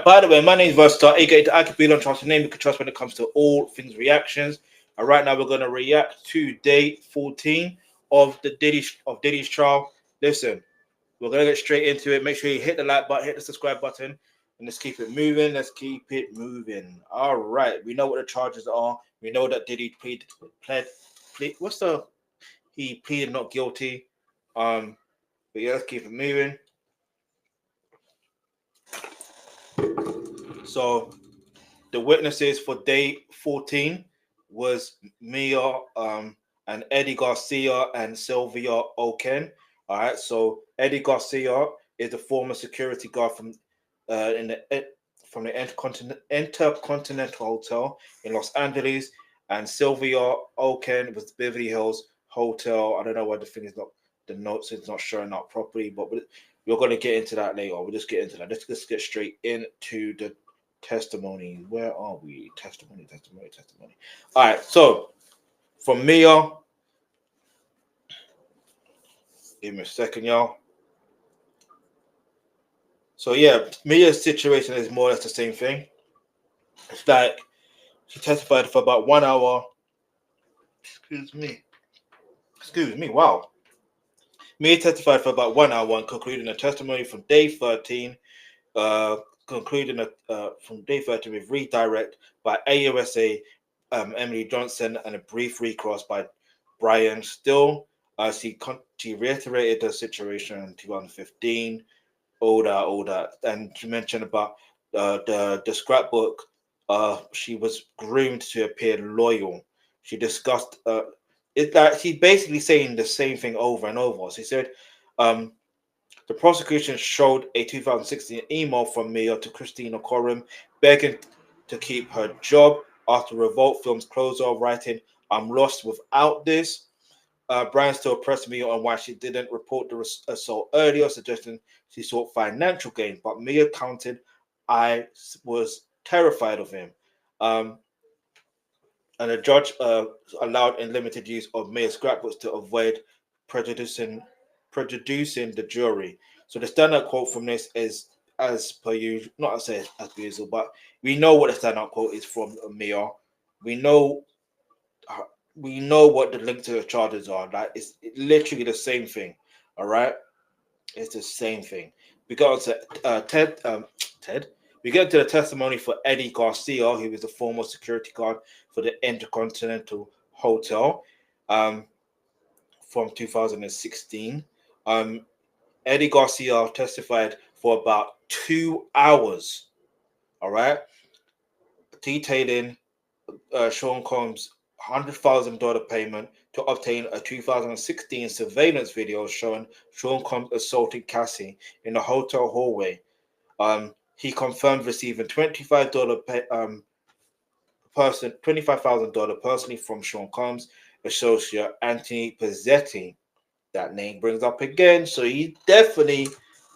by the way, my name is Versatile, aka the Alkebulan. Trust the name you can trust when it comes to all things reactions. And right now we're gonna react to day 14 of Diddy's trial. Listen, we're gonna get straight into it. Make sure you hit the like button, hit the subscribe button, and let's keep it moving. Let's keep it moving. All right, we know what the charges are. We know that Diddy he pleaded not guilty. But yeah, let's keep it moving. So the witnesses for day 14 was Mia, and Eddie Garcia and Sylvia Oken. All right, so Eddie Garcia is the former security guard from the Intercontinental Hotel in Los Angeles, and Sylvia Oken was the Beverly Hills Hotel. I don't know why the notes is not showing up properly, but we're going to get into that later. We'll just get into that. Let's get straight into the testimony. Where are we? Testimony. All right, so from Mia, give me a second, y'all. So yeah, Mia's situation is more or less the same thing. It's like she testified for about 1 hour. Excuse me. Wow. Mia testified for about 1 hour and concluding a testimony from day 13. Concluding from day 13 with redirect by AUSA Emily Johnson and a brief recross by Brian Still. She reiterated the situation in 2015, all that, and she mentioned about the scrapbook. She was groomed to appear loyal. She discussed it that she's basically saying the same thing over and over. She said, the prosecution showed a 2016 email from Mia to Christina Coram begging to keep her job after Revolt Films closer, writing, "I'm lost without this." Brian still pressed Mia on why she didn't report the assault earlier, suggesting she sought financial gain. But Mia countered, "I was terrified of him." And the judge allowed unlimited use of Mia's scrapbooks to avoid prejudicing the jury. So the standout quote from this is, as per usual, not as per usual, but we know what the standout quote is from Mia. We know what the link to the charges are. Like it's literally the same thing. All right, it's the same thing. We got to Ted. We get to the testimony for Eddie Garcia, who was the former security guard for the Intercontinental Hotel, from 2016. Eddie Garcia testified for about 2 hours, all right, detailing Sean Combs' $100,000 payment to obtain a 2016 surveillance video showing Sean Combs assaulting Cassie in the hotel hallway. He confirmed receiving $25,000 personally from Sean Combs' associate Anthony Pizzetti. That name brings up again, so he definitely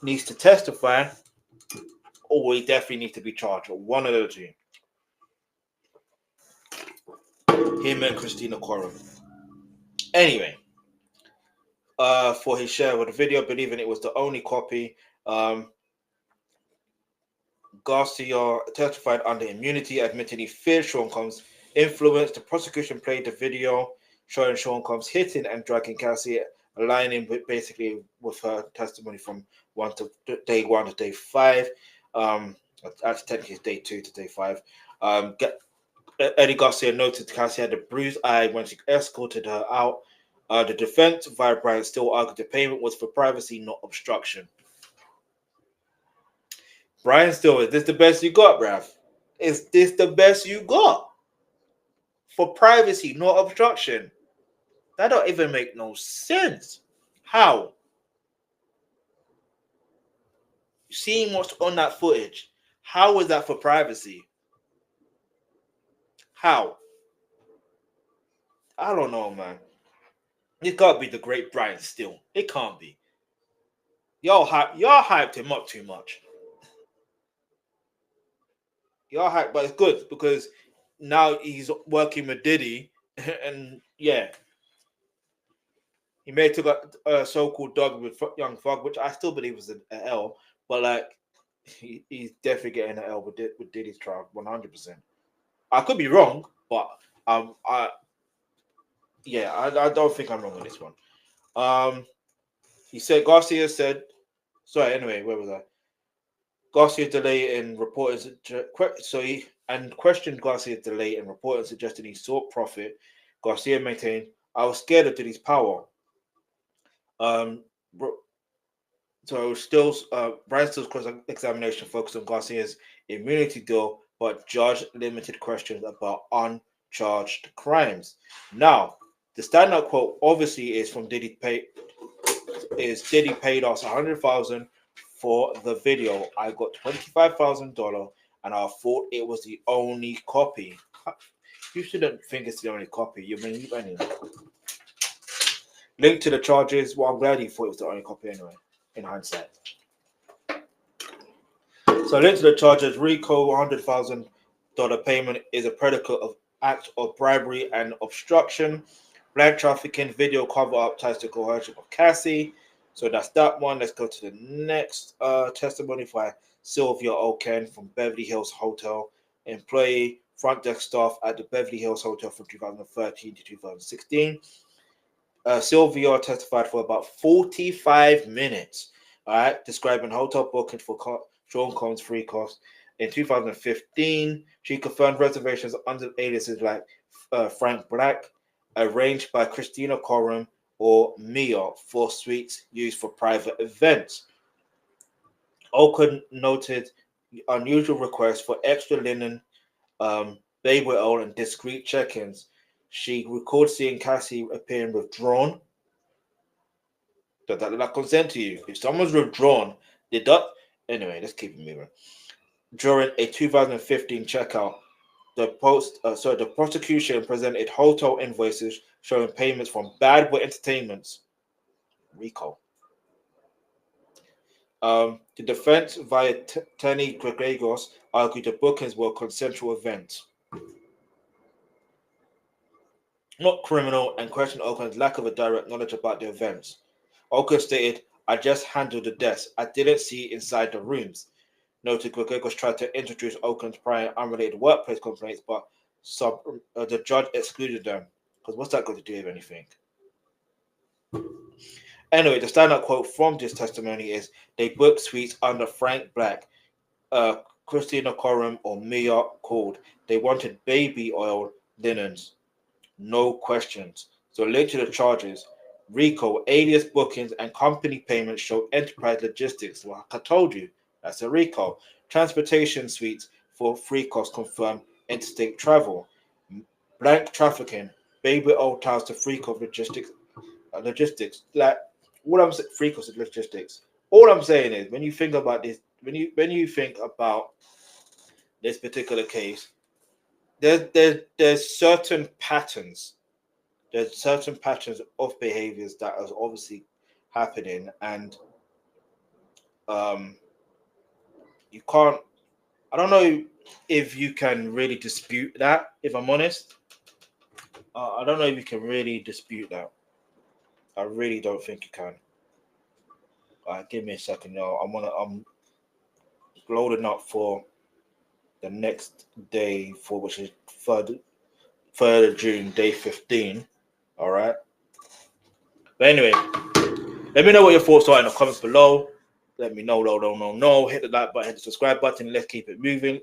needs to testify, or he definitely needs to be charged, or one of the two. Him and Christina Coram. Anyway, for his share of the video, believing it was the only copy, Garcia testified under immunity, admitting he feared Sean Combs' influence. The prosecution played the video showing Sean Combs hitting and dragging Cassie, aligning basically with her testimony from day 1 to day 5. Actually, technically, it's day 2 to day 5. Eddie Garcia noted Cassie had a bruised eye when she escorted her out. The defense, via Brian, still argued the payment was for privacy, not obstruction. Brian still, is this the best you got, bruv? Is this the best you got? For privacy, not obstruction. That don't even make no sense. How? Seeing what's on that footage, how is that for privacy? How? I don't know, man. It can't be the great Brian Still. It can't be. Y'all hyped him up too much. Y'all hyped, but it's good because now he's working with Diddy, and yeah, he may have took a so-called dog with Young Thug, which I still believe was an L, but like he's definitely getting an L with Diddy's trial, 100%. I could be wrong, but I don't think I'm wrong on this one. He said Garcia said, sorry. Anyway, where was I? Garcia delay in reporting, so he and questioned Garcia's delay in reporting, suggesting he sought profit. Garcia maintained, "I was scared of Diddy's power." Um, so still, Brian Still's cross-examination focused on Garcia's immunity deal, but judge limited questions about uncharged crimes. Now, the standout quote obviously is from Diddy paid us $100,000 for the video. I got $25,000 and I thought it was the only copy. You shouldn't think it's the only copy. You mean linked to the charges? Well, I'm glad you thought it was the only copy anyway, in hindsight. So linked to the charges, RICO $100,000 payment is a predicate of act of bribery and obstruction. Blank trafficking, video cover-up ties to coercive of Cassie. So that's that one. Let's go to the next testimony by Sylvia Oken from Beverly Hills Hotel. Employee, front desk staff at the Beverly Hills Hotel from 2013 to 2016. Sylvia testified for about 45 minutes, all right, describing hotel booking for Sean Combs' free cost. In 2015, she confirmed reservations under aliases like Frank Black, arranged by Christina Coram or Mia for suites used for private events. Oken noted unusual requests for extra linen, baby oil, and discreet check-ins. She recalled seeing Cassie appearing withdrawn. Does that look like consent to you? If someone's withdrawn, did that? Anyway, let's keep it moving. During a 2015 checkout, the prosecution presented hotel invoices showing payments from Bad Boy Entertainment's RICO. The defense via Tenny Gregorios argued the bookings were consensual events, not criminal, and questioned Oken's lack of a direct knowledge about the events. Oken stated, "I just handled the desk. I didn't see inside the rooms." Noted Gregorios tried to introduce Oken's prior unrelated workplace complaints, but the judge excluded them. Because what's that got to do with anything? Anyway, the standout quote from this testimony is, "They booked suites under Frank Black, Christina Coram, or Mia called. They wanted baby oil linens. No questions." So linked to the charges, RICO, alias bookings, and company payments show enterprise logistics. Like I told you, that's a RICO. Transportation suites for free costs confirm interstate travel. Blank trafficking, baby oil ties to free cost logistics. Like what I'm saying, free cost logistics. All I'm saying is, when you think about this, when you think about this particular case, there's certain patterns. There's certain patterns of behaviors that are obviously happening, and you can't. I don't know if you can really dispute that. If I'm honest, I don't know if you can really dispute that. I really don't think you can. Give me a second, y'all. I'm loading up for the next day, for which is 3rd of June, day 15. All right. But anyway, let me know what your thoughts are in the comments below. Let me know. Hit the like button, hit the subscribe button. Let's keep it moving.